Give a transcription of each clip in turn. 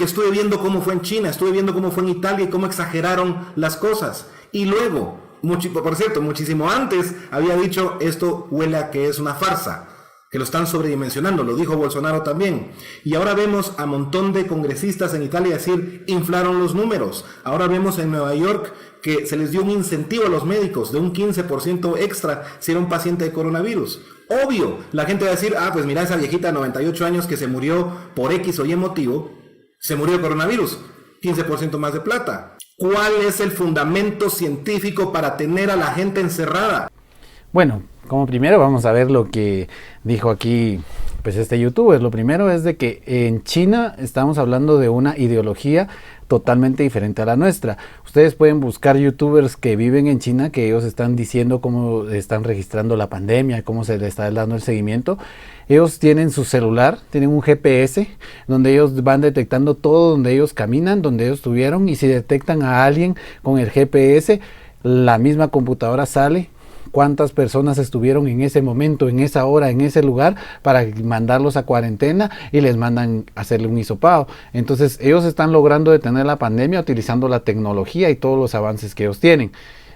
estuve viendo cómo fue en China, estuve viendo cómo fue en Italia y cómo exageraron las cosas. Y luego, por cierto, muchísimo antes había dicho esto huele a que es una farsa, que lo están sobredimensionando, lo dijo Bolsonaro también. Y ahora vemos a un montón de congresistas en Italia decir, inflaron los números. Ahora vemos en Nueva York que se les dio un incentivo a los médicos de un 15% extra si era un paciente de coronavirus. Obvio, la gente va a decir, pues mira esa viejita de 98 años que se murió por X o Y motivo, se murió de coronavirus, 15% más de plata. ¿Cuál es el fundamento científico para tener a la gente encerrada? Bueno, como primero vamos a ver lo que dijo aquí pues este youtuber. Lo primero es de que en China estamos hablando de una ideología totalmente diferente a la nuestra. Ustedes pueden buscar youtubers que viven en China, que ellos están diciendo cómo están registrando la pandemia, cómo se le está dando el seguimiento. Ellos tienen su celular, tienen un GPS, donde ellos van detectando todo donde ellos caminan, donde ellos estuvieron, y si detectan a alguien con el GPS, la misma computadora sale cuántas personas estuvieron en ese momento, en esa hora, en ese lugar, para mandarlos a cuarentena, y les mandan a hacerle un hisopado. Entonces ellos están logrando detener la pandemia utilizando la tecnología y todos los avances que ellos tienen.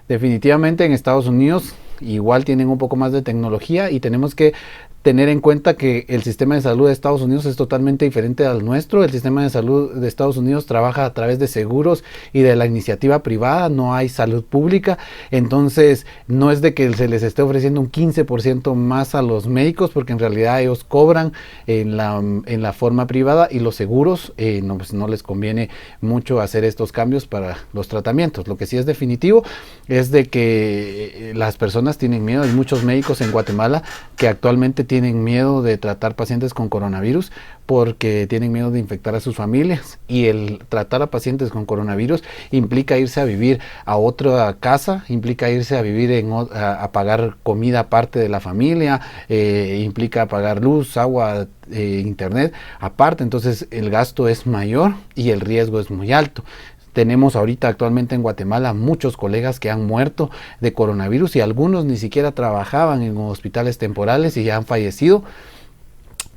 Definitivamente en Estados Unidos igual tienen un poco más de tecnología, y tenemos que tener en cuenta que el sistema de salud de Estados Unidos es totalmente diferente al nuestro. El sistema de salud de Estados Unidos trabaja a través de seguros y de la iniciativa privada, no hay salud pública. Entonces no es de que se les esté ofreciendo un 15% más a los médicos, porque en realidad ellos cobran en la forma privada, y los seguros pues no les conviene mucho hacer estos cambios para los tratamientos. Lo que sí es definitivo es de que las personas tienen miedo. Hay muchos médicos en Guatemala que actualmente tienen miedo de tratar pacientes con coronavirus porque tienen miedo de infectar a sus familias, y el tratar a pacientes con coronavirus implica irse a vivir a otra casa, implica irse a vivir a pagar comida aparte de la familia, implica pagar luz, agua, internet aparte. Entonces el gasto es mayor y el riesgo es muy alto. Tenemos ahorita actualmente en Guatemala muchos colegas que han muerto de coronavirus, y algunos ni siquiera trabajaban en hospitales temporales y ya han fallecido.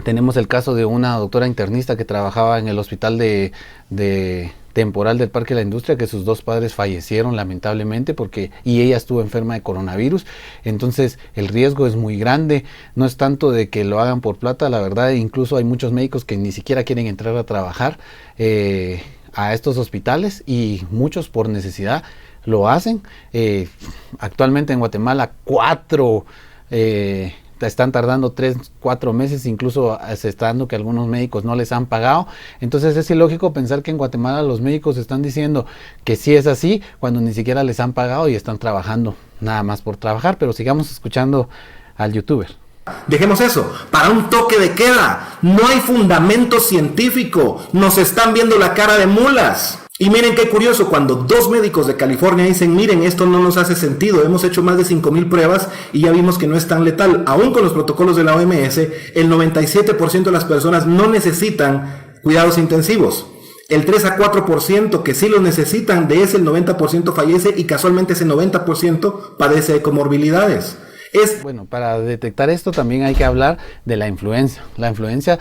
Tenemos el caso de una doctora internista que trabajaba en el hospital de temporal del Parque de la Industria, que sus dos padres fallecieron lamentablemente y ella estuvo enferma de coronavirus. Entonces el riesgo es muy grande. No es tanto de que lo hagan por plata, la verdad. Incluso hay muchos médicos que ni siquiera quieren entrar a trabajar a estos hospitales, y muchos por necesidad lo hacen. Actualmente en Guatemala 4 están tardando 3-4 meses, incluso se está dando que algunos médicos no les han pagado. Entonces es ilógico pensar que en Guatemala los médicos están diciendo que sí es así cuando ni siquiera les han pagado y están trabajando nada más por trabajar. Pero sigamos escuchando al youtuber. Dejemos eso, para un toque de queda. No hay fundamento científico, nos están viendo la cara de mulas. Y miren qué curioso, cuando 2 médicos de California dicen, miren, esto no nos hace sentido, hemos hecho más de 5,000 pruebas y ya vimos que no es tan letal. Aún con los protocolos de la OMS, el 97% de las personas no necesitan cuidados intensivos. El 3-4% que sí los necesitan, de ese el 90% fallece, y casualmente ese 90% padece de comorbilidades. Bueno, para detectar esto también hay que hablar de la influenza. La influenza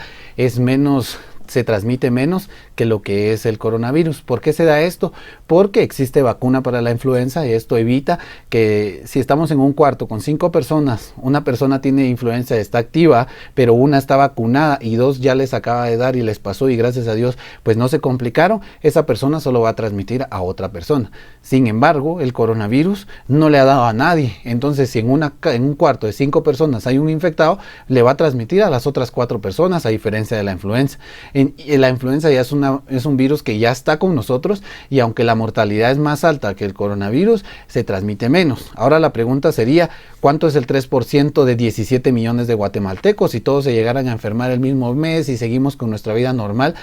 se transmite menos que lo que es el coronavirus. ¿Por qué se da esto? Porque existe vacuna para la influenza, y esto evita que si estamos en un cuarto con 5 personas, una persona tiene influenza, está activa, pero una está vacunada y 2 ya les acaba de dar y les pasó, y gracias a Dios pues no se complicaron, esa persona solo va a transmitir a otra persona. Sin embargo, el coronavirus no le ha dado a nadie. Entonces si en un cuarto de 5 personas hay un infectado, le va a transmitir a las otras 4 personas, a diferencia de la influenza. La influenza ya es un virus que ya está con nosotros, y aunque la mortalidad es más alta que el coronavirus, se transmite menos. Ahora la pregunta sería, ¿cuánto es el 3% de 17 millones de guatemaltecos? Si todos se llegaran a enfermar el mismo mes y seguimos con nuestra vida normal,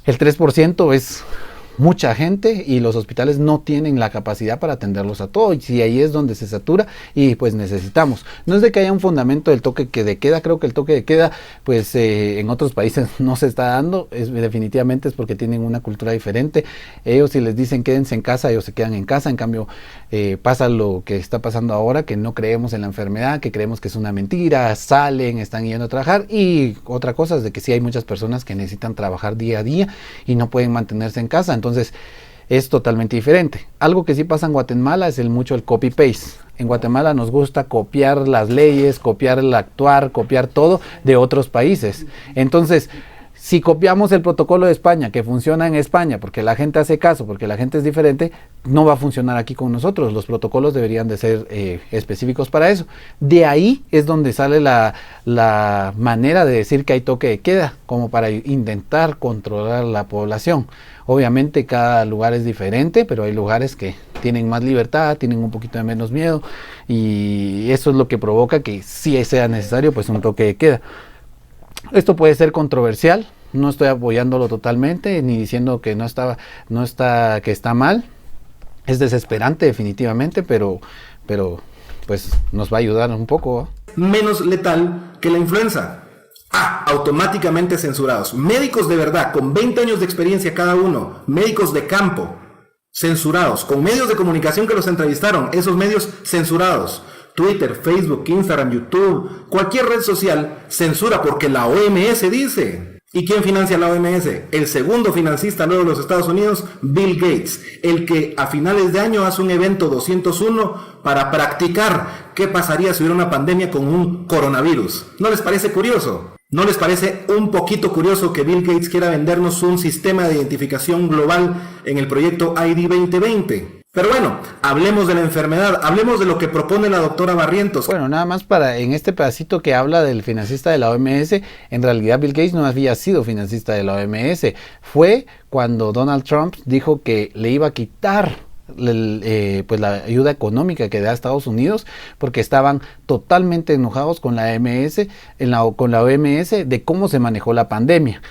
el 3% es mucha gente y los hospitales no tienen la capacidad para atenderlos a todos, y ahí es donde se satura y pues necesitamos. No es de que haya un fundamento del toque de queda, creo que el toque de queda pues en otros países no se está dando, definitivamente es porque tienen una cultura diferente. Ellos si les dicen quédense en casa, ellos se quedan en casa. En cambio pasa lo que está pasando ahora, que no creemos en la enfermedad, que creemos que es una mentira, salen, están yendo a trabajar. Y otra cosa es de que sí hay muchas personas que necesitan trabajar día a día y no pueden mantenerse en casa, entonces es totalmente diferente. Algo que sí pasa en Guatemala es mucho el copy-paste. En Guatemala nos gusta copiar las leyes, copiar el actuar, copiar todo de otros países. Entonces, si copiamos el protocolo de España, que funciona en España, porque la gente hace caso, porque la gente es diferente, no va a funcionar aquí con nosotros. Los protocolos deberían de ser específicos para eso. De ahí es donde sale la manera de decir que hay toque de queda, como para intentar controlar la población. Obviamente cada lugar es diferente, pero hay lugares que tienen más libertad, tienen un poquito de menos miedo, y eso es lo que provoca que sí sea necesario pues un toque de queda. Esto puede ser controversial, no estoy apoyándolo totalmente, ni diciendo que que está mal. Es desesperante definitivamente, pero pues nos va a ayudar un poco. Menos letal que la influenza. Automáticamente censurados. Médicos de verdad, con 20 años de experiencia cada uno, médicos de campo, censurados, con medios de comunicación que los entrevistaron, esos medios censurados. Twitter, Facebook, Instagram, YouTube, cualquier red social censura porque la OMS dice. ¿Y quién financia la OMS? El segundo financista luego de los Estados Unidos, Bill Gates, el que a finales de año hace un evento 201 para practicar qué pasaría si hubiera una pandemia con un coronavirus. ¿No les parece curioso? ¿No les parece un poquito curioso que Bill Gates quiera vendernos un sistema de identificación global en el proyecto ID 2020? Pero bueno, hablemos de la enfermedad, hablemos de lo que propone la doctora Barrientos. Bueno, nada más en este pedacito que habla del financista de la OMS, en realidad Bill Gates no había sido financista de la OMS. Fue cuando Donald Trump dijo que le iba a quitar pues la ayuda económica que da a Estados Unidos, porque estaban totalmente enojados con la con la OMS de cómo se manejó la pandemia.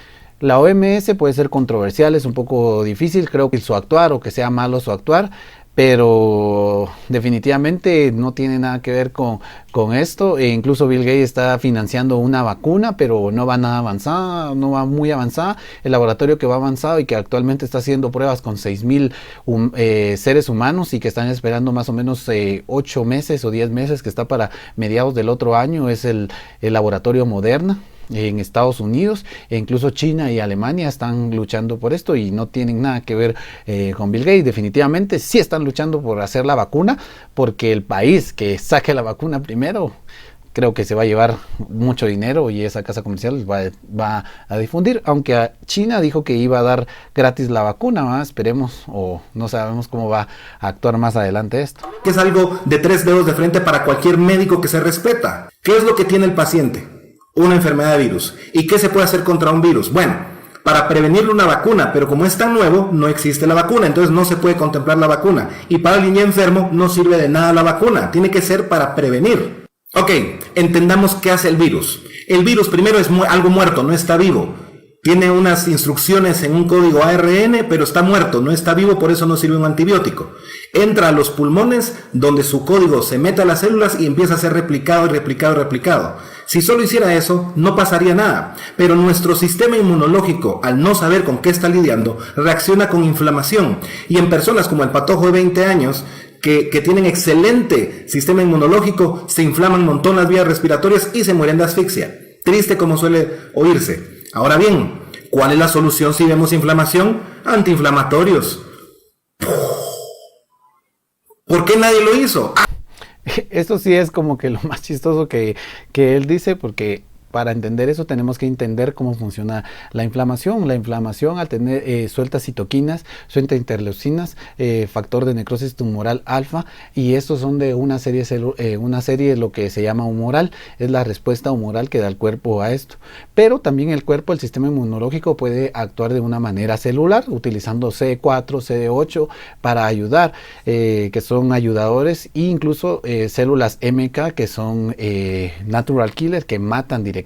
La OMS puede ser controversial, es un poco difícil, creo que su actuar o que sea malo su actuar, pero definitivamente no tiene nada que ver con esto. Incluso Bill Gates está financiando una vacuna, pero no va nada avanzada, no va muy avanzada. El laboratorio que va avanzado y que actualmente está haciendo pruebas con 6,000 seres humanos y que están esperando más o menos 8 meses o 10 meses, que está para mediados del otro año, es el laboratorio Moderna en Estados Unidos, e incluso China y Alemania están luchando por esto y no tienen nada que ver con Bill Gates. Definitivamente sí están luchando por hacer la vacuna, porque el país que saque la vacuna primero creo que se va a llevar mucho dinero y esa casa comercial va a difundir, aunque a China dijo que iba a dar gratis la vacuna, ¿va? Esperemos, o no sabemos cómo va a actuar más adelante esto. Que es algo de 3 dedos de frente para cualquier médico que se respeta. ¿Qué es lo que tiene el paciente? Una enfermedad de virus. ¿Y qué se puede hacer contra un virus? Bueno, para prevenirle una vacuna, pero como es tan nuevo, no existe la vacuna, entonces no se puede contemplar la vacuna. Y para alguien ya enfermo no sirve de nada la vacuna, tiene que ser para prevenir. Ok, entendamos qué hace el virus. El virus primero es algo muerto, no está vivo. Tiene unas instrucciones en un código ARN, pero está muerto, no está vivo, por eso no sirve un antibiótico. Entra a los pulmones, donde su código se mete a las células y empieza a ser replicado y replicado y replicado. Si solo hiciera eso, no pasaría nada. Pero nuestro sistema inmunológico, al no saber con qué está lidiando, reacciona con inflamación. Y en personas como el patojo de 20 años, que tienen excelente sistema inmunológico, se inflaman un montón las vías respiratorias y se mueren de asfixia. Triste como suele oírse. Ahora bien, ¿cuál es la solución si vemos inflamación? Antiinflamatorios. ¿Por qué nadie lo hizo? Esto sí es como que lo más chistoso que él dice, porque para entender eso tenemos que entender cómo funciona la inflamación. La inflamación, al tener suelta citoquinas, suelta interleucinas, factor de necrosis tumoral alfa, y estos son de una serie de lo que se llama humoral. Es la respuesta humoral que da el cuerpo a esto. Pero también el cuerpo, el sistema inmunológico, puede actuar de una manera celular, utilizando CD4, CD8 para ayudar, que son ayudadores, e incluso células MK, que son natural killers, que matan directamente.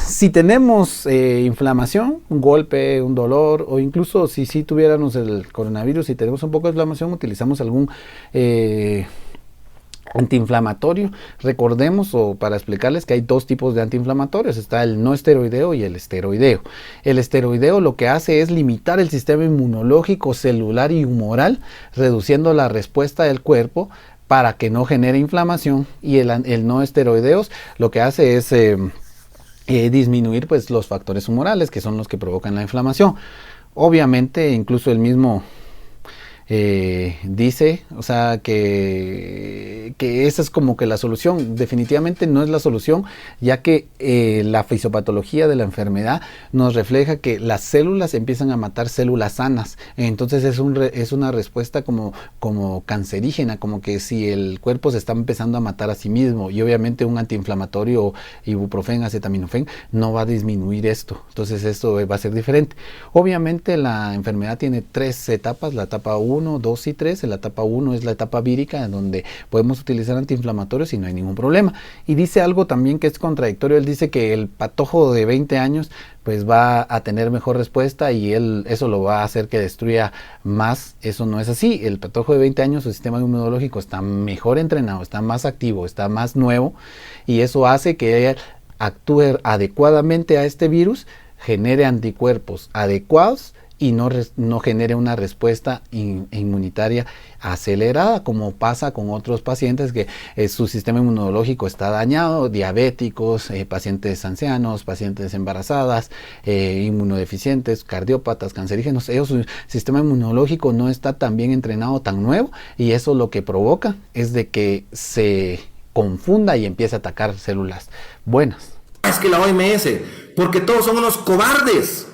si tenemos inflamación, un golpe, un dolor, o incluso si tuviéramos el coronavirus y tenemos un poco de inflamación, utilizamos algún antiinflamatorio. Recordemos, o para explicarles, que hay dos tipos de antiinflamatorios: está el no esteroideo y el esteroideo. El esteroideo lo que hace es limitar el sistema inmunológico, celular y humoral, reduciendo la respuesta del cuerpo para que no genere inflamación, y el no esteroideos lo que hace es disminuir pues los factores humorales, que son los que provocan la inflamación. Obviamente, incluso el mismo dice, o sea, que esa es como que la solución. Definitivamente no es la solución, ya que la fisiopatología de la enfermedad nos refleja que las células empiezan a matar células sanas. Entonces es una respuesta como cancerígena, como que si el cuerpo se está empezando a matar a sí mismo, y obviamente un antiinflamatorio, ibuprofén, acetaminofén, no va a disminuir esto. Entonces esto va a ser diferente. Obviamente la enfermedad tiene 3 etapas: la etapa 1, 2 y 3. En la etapa 1 es la etapa vírica, en donde podemos utilizar antiinflamatorios y no hay ningún problema. Y dice algo también que es contradictorio. Él dice que el patojo de 20 años pues va a tener mejor respuesta, y eso lo va a hacer que destruya más. Eso no es así. El patojo de 20 años, su sistema inmunológico está mejor entrenado, está más activo, está más nuevo, y eso hace que actúe adecuadamente a este virus, genere anticuerpos adecuados y no genere una respuesta inmunitaria acelerada, como pasa con otros pacientes que su sistema inmunológico está dañado: diabéticos, pacientes ancianos, pacientes embarazadas, inmunodeficientes, cardiópatas, cancerígenos. Su sistema inmunológico no está tan bien entrenado, tan nuevo, y eso lo que provoca es de que se confunda y empiece a atacar células buenas. Es que la OMS, porque todos son unos cobardes.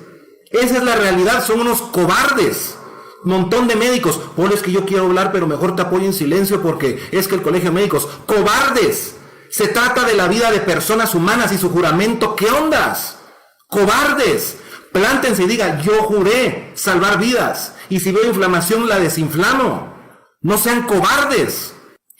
Esa es la realidad, son unos cobardes. Montón de médicos. Es que yo quiero hablar, pero mejor te apoyo en silencio porque es que el colegio de médicos. ¡Cobardes! Se trata de la vida de personas humanas y su juramento. ¿Qué ondas? ¡Cobardes! Plántense y digan: yo juré salvar vidas, y si veo inflamación la desinflamo. No sean cobardes.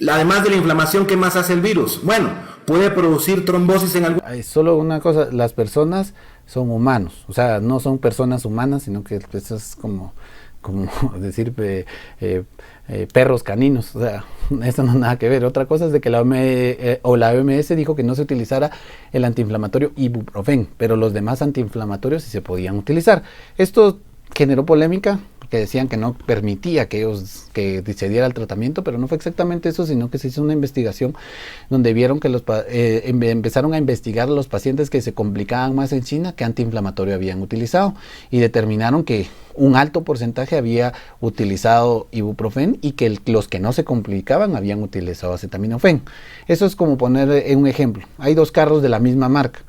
Además de la inflamación, ¿qué más hace el virus? Bueno, puede producir trombosis en algún... Solo una cosa: las personas son humanos, o sea, no son personas humanas, sino que pues, es como decir perros caninos, o sea, eso no tiene nada que ver. Otra cosa es de que la OMS dijo que no se utilizara el antiinflamatorio ibuprofén, pero los demás antiinflamatorios sí se podían utilizar. Esto generó polémica, que decían que no permitía que se diera el tratamiento, pero no fue exactamente eso, sino que se hizo una investigación donde vieron que empezaron a investigar a los pacientes que se complicaban más en China qué antiinflamatorio habían utilizado, y determinaron que un alto porcentaje había utilizado ibuprofén, y que los que no se complicaban habían utilizado acetaminofén. Eso es como poner un ejemplo: hay 2 carros de la misma marca,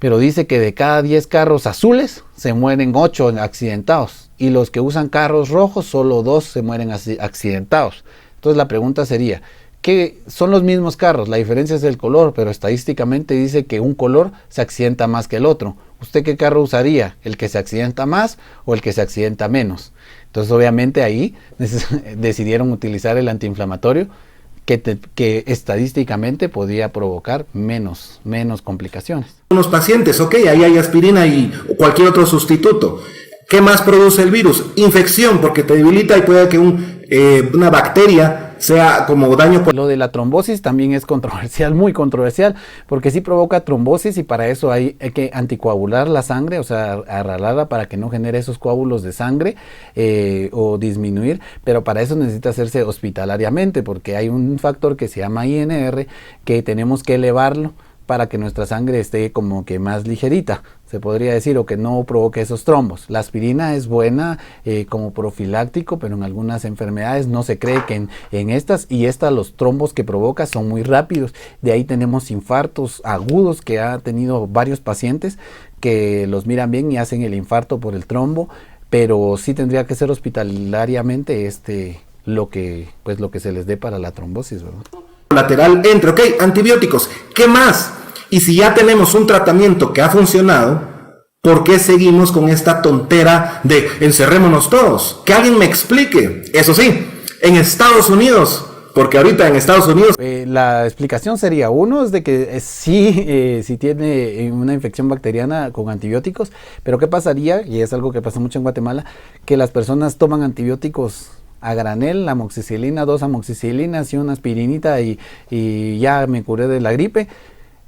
pero dice que de cada 10 carros azules se mueren 8 accidentados, y los que usan carros rojos solo 2 se mueren accidentados. Entonces la pregunta sería: ¿qué son los mismos carros? La diferencia es el color, pero estadísticamente dice que un color se accidenta más que el otro. ¿Usted qué carro usaría? ¿El que se accidenta más o el que se accidenta menos? Entonces obviamente ahí decidieron utilizar el antiinflamatorio que estadísticamente podía provocar menos complicaciones. Unos pacientes, ok, ahí hay aspirina y cualquier otro sustituto. ¿Qué más produce el virus? Infección, porque te debilita y puede que una bacteria sea como daño por... Lo de la trombosis también es controversial, muy controversial, porque sí provoca trombosis, y para eso hay que anticoagular la sangre, o sea, arreglarla para que no genere esos coágulos de sangre o disminuir, pero para eso necesita hacerse hospitalariamente, porque hay un factor que se llama INR que tenemos que elevarlo para que nuestra sangre esté como que más ligerita, se podría decir, o que no provoque esos trombos. La aspirina es buena como profiláctico, pero en algunas enfermedades no se cree que en estas los trombos que provoca son muy rápidos. De ahí tenemos infartos agudos que ha tenido varios pacientes que los miran bien y hacen el infarto por el trombo, pero sí tendría que ser hospitalariamente lo que se les dé para la trombosis, ¿verdad? Lateral entre, ok, antibióticos, ¿qué más? Y si ya tenemos un tratamiento que ha funcionado, ¿por qué seguimos con esta tontera de encerrémonos todos? Que alguien me explique. Eso sí, en Estados Unidos Porque ahorita en Estados Unidos... La explicación sería, uno, es de que sí tiene una infección bacteriana con antibióticos, pero ¿qué pasaría? Y es algo que pasa mucho en Guatemala, que las personas toman antibióticos a granel, amoxicilina, 2 amoxicilinas y una aspirinita y ya me curé de la gripe,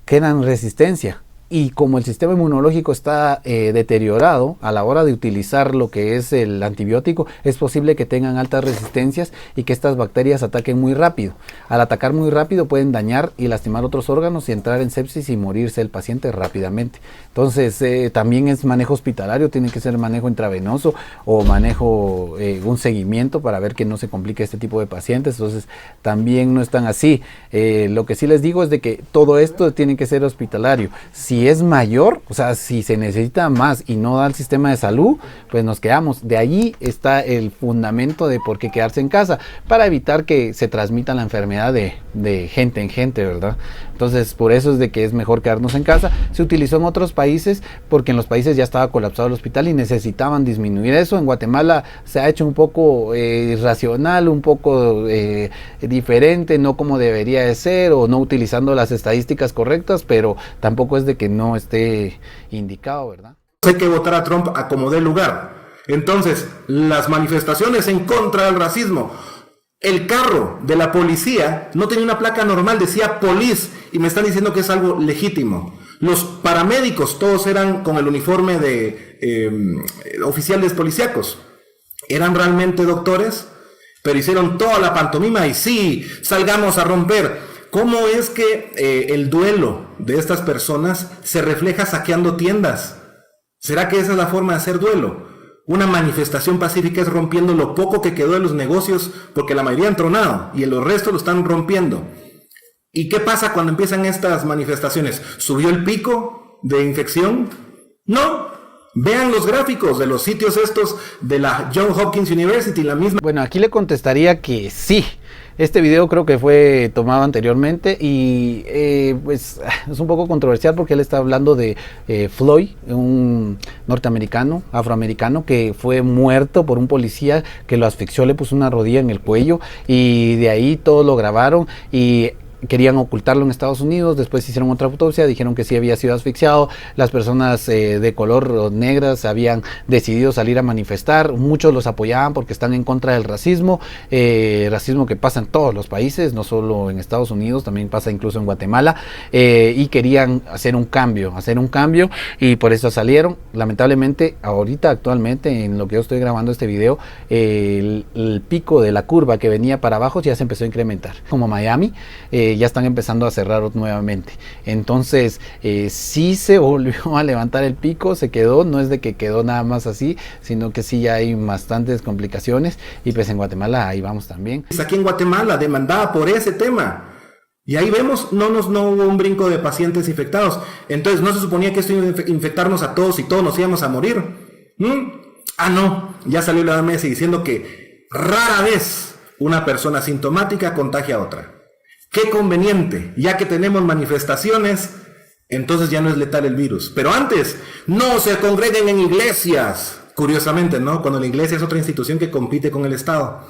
quedan resistencia. Y como el sistema inmunológico está deteriorado a la hora de utilizar lo que es el antibiótico, es posible que tengan altas resistencias y que estas bacterias ataquen muy rápido. Al atacar muy rápido pueden dañar y lastimar otros órganos y entrar en sepsis y morirse el paciente rápidamente. Entonces también es manejo hospitalario, tiene que ser manejo intravenoso o manejo, un seguimiento para ver que no se complique este tipo de pacientes. Entonces también no están así. Lo que sí les digo es de que todo esto tiene que ser hospitalario. Si es mayor, o sea, si se necesita más y no da el sistema de salud, pues nos quedamos. De allí está el fundamento de por qué quedarse en casa, para evitar que se transmita la enfermedad de gente en gente, ¿verdad? Entonces, por eso es de que es mejor quedarnos en casa. Se utilizó en otros países porque en los países ya estaba colapsado el hospital y necesitaban disminuir eso. En Guatemala se ha hecho un poco irracional, un poco diferente, no como debería de ser o no utilizando las estadísticas correctas, pero tampoco es de que no esté indicado, ¿verdad? Hay que votar a Trump a como dé lugar. Entonces, las manifestaciones en contra del racismo. El carro de la policía no tenía una placa normal, decía police, y me están diciendo que es algo legítimo. Los paramédicos, todos eran con el uniforme de oficiales policíacos. Eran realmente doctores, pero hicieron toda la pantomima y sí, salgamos a romper. ¿Cómo es que el duelo de estas personas se refleja saqueando tiendas? ¿Será que esa es la forma de hacer duelo? Una manifestación pacífica es rompiendo lo poco que quedó de los negocios, porque la mayoría han tronado y el resto lo están rompiendo. ¿Y qué pasa cuando empiezan estas manifestaciones? ¿Subió el pico de infección? No. Vean los gráficos de los sitios estos de la Johns Hopkins University, la misma. Bueno, aquí le contestaría que sí. Este video creo que fue tomado anteriormente y pues es un poco controversial porque él está hablando de Floyd, un norteamericano, afroamericano, que fue muerto por un policía que lo asfixió, le puso una rodilla en el cuello y de ahí todos lo grabaron y querían ocultarlo en Estados Unidos. Después hicieron otra autopsia, dijeron que sí había sido asfixiado. Las personas de color negras habían decidido salir a manifestar, muchos los apoyaban porque están en contra del racismo, racismo que pasa en todos los países, no solo en Estados Unidos, también pasa incluso en Guatemala, y querían hacer un cambio y por eso salieron. Lamentablemente ahorita actualmente en lo que yo estoy grabando este video, el pico de la curva que venía para abajo ya se empezó a incrementar, como Miami, ya están empezando a cerrar nuevamente. Entonces sí se volvió a levantar el pico, se quedó, no es de que quedó nada más así, sino que sí ya hay bastantes complicaciones y pues en Guatemala ahí vamos también. Aquí en Guatemala demandada por ese tema. Y ahí vemos, no hubo un brinco de pacientes infectados. Entonces no se suponía que esto iba a infectarnos a todos y todos nos íbamos a morir. Ah, no, ya salió la OMS diciendo que rara vez una persona asintomática contagia a otra. Qué conveniente, ya que tenemos manifestaciones, entonces ya no es letal el virus. Pero antes, no se congreguen en iglesias. Curiosamente, ¿no? Cuando la iglesia es otra institución que compite con el Estado.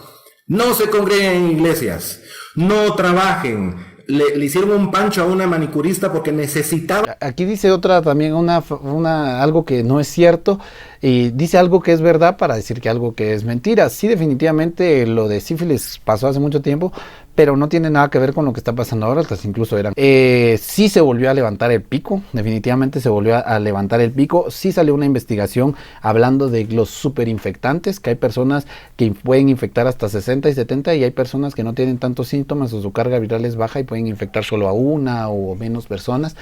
No se congreguen en iglesias, no trabajen. Le hicieron un pancho a una manicurista porque necesitaba. Aquí dice otra también, algo que no es cierto, y dice algo que es verdad para decir que algo que es mentira. Sí, definitivamente lo de sífilis pasó hace mucho tiempo, pero no tiene nada que ver con lo que está pasando ahora, hasta incluso eran. Sí se volvió a levantar el pico, definitivamente se volvió a levantar el pico. Sí salió una investigación hablando de los superinfectantes, que hay personas que pueden infectar hasta 60 y 70 y hay personas que no tienen tantos síntomas o su carga viral es baja y pueden infectar solo a una o menos personas.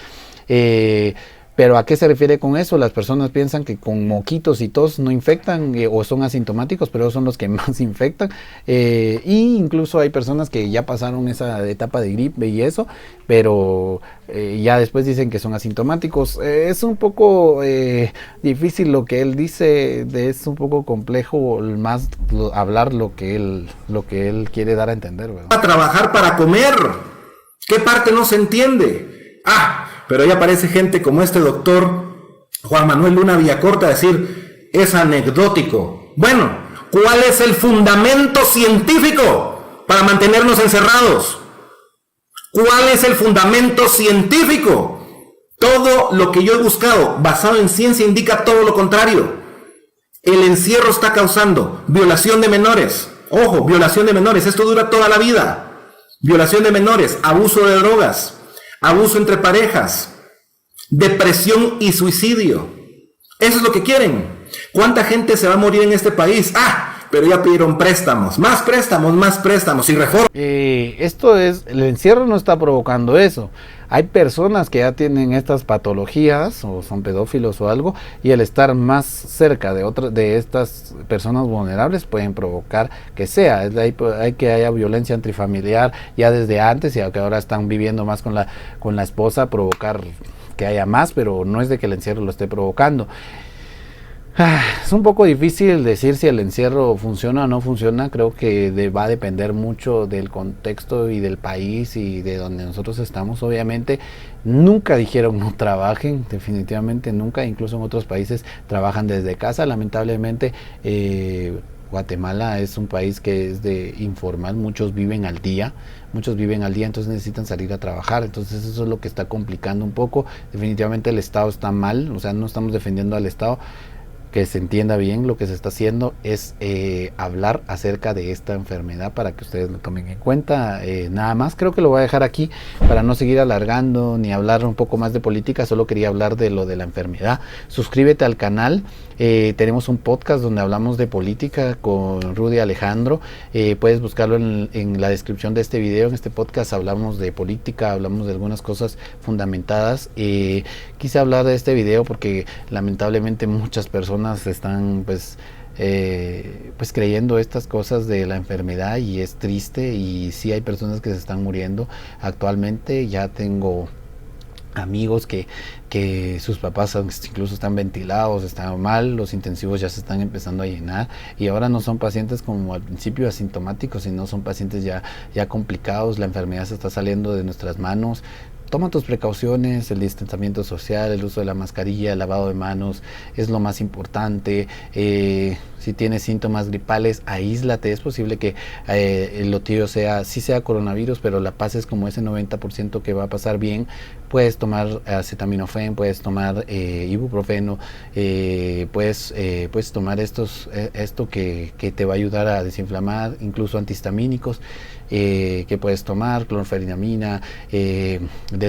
Pero ¿a qué se refiere con eso? Las personas piensan que con moquitos y tos no infectan o son asintomáticos, pero son los que más infectan. Y incluso hay personas que ya pasaron esa etapa de gripe y eso, pero ya después dicen que son asintomáticos. Es un poco difícil lo que él dice, es un poco complejo más hablar lo que él quiere dar a entender, ¿verdad? A trabajar para comer. ¿Qué parte no se entiende? Pero ahí aparece gente como este doctor Juan Manuel Luna Villacorta a decir, es anecdótico. Bueno, ¿cuál es el fundamento científico para para mantenernos encerrados. ¿Cuál es el fundamento científico? Todo lo que yo he buscado basado en ciencia indica todo lo contrario. El encierro está causando violación de menores. Ojo, violación de menores, esto dura toda la vida. Violación de menores, abuso de drogas, abuso entre parejas, depresión y suicidio. Eso es lo que quieren. ¿Cuánta gente se va a morir en este país? Pero ya pidieron préstamos, más préstamos y reforma. El encierro no está provocando eso. Hay personas que ya tienen estas patologías o son pedófilos o algo, y el estar más cerca de estas personas vulnerables pueden provocar que sea. Hay que haya violencia intrafamiliar ya desde antes, y que ahora están viviendo más con la esposa, provocar que haya más, pero no es de que el encierro lo esté provocando. Es un poco difícil decir si el encierro funciona o no funciona. Creo que va a depender mucho del contexto y del país y de donde nosotros estamos. Obviamente nunca dijeron no trabajen, definitivamente nunca. Incluso en otros países trabajan desde casa. Lamentablemente Guatemala es un país que es de informal, muchos viven al día, entonces necesitan salir a trabajar. Entonces eso es lo que está complicando un poco. Definitivamente el Estado está mal, o sea, no estamos defendiendo al Estado. Que se entienda bien, lo que se está haciendo es hablar acerca de esta enfermedad para que ustedes lo tomen en cuenta. Nada más, creo que lo voy a dejar aquí para no seguir alargando ni hablar un poco más de política. Solo quería hablar de lo de la enfermedad. Suscríbete al canal. Tenemos un podcast donde hablamos de política con Rudy Alejandro. Puedes buscarlo en la descripción de este video. En este podcast hablamos de política, hablamos de algunas cosas fundamentadas. Quise hablar de este video porque lamentablemente muchas personas están pues creyendo estas cosas de la enfermedad, y es triste, y sí hay personas que se están muriendo actualmente. Ya tengo amigos que sus papás incluso están ventilados, están mal, los intensivos ya se están empezando a llenar, y ahora no son pacientes como al principio asintomáticos, sino son pacientes ya complicados. La enfermedad se está saliendo de nuestras manos. Toma tus precauciones, el distanciamiento social, el uso de la mascarilla, el lavado de manos es lo más importante. Si tienes síntomas gripales, aíslate. Es posible que lo tuyo sea coronavirus, pero la pases como ese 90% que va a pasar bien. Puedes tomar acetaminofén, puedes tomar ibuprofeno, puedes tomar esto que te va a ayudar a desinflamar, incluso antihistamínicos que puedes tomar, clorfenamina,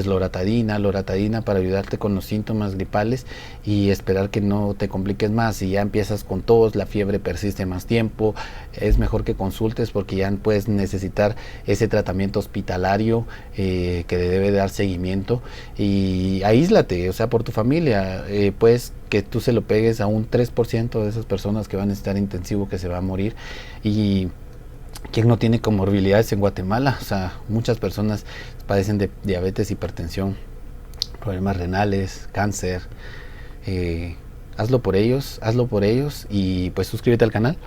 loratadina para ayudarte con los síntomas gripales y esperar que no te compliques más. Si ya empiezas con tos, la fiebre persiste más tiempo, es mejor que consultes, porque ya puedes necesitar ese tratamiento hospitalario que debe dar seguimiento. Y aíslate, o sea, por tu familia. Pues que tú se lo pegues a un 3% de esas personas que van a estar intensivo, que se va a morir. Y ¿quién no tiene comorbilidades en Guatemala? O sea, muchas personas padecen de diabetes, hipertensión, problemas renales, cáncer. Hazlo por ellos, y pues suscríbete al canal.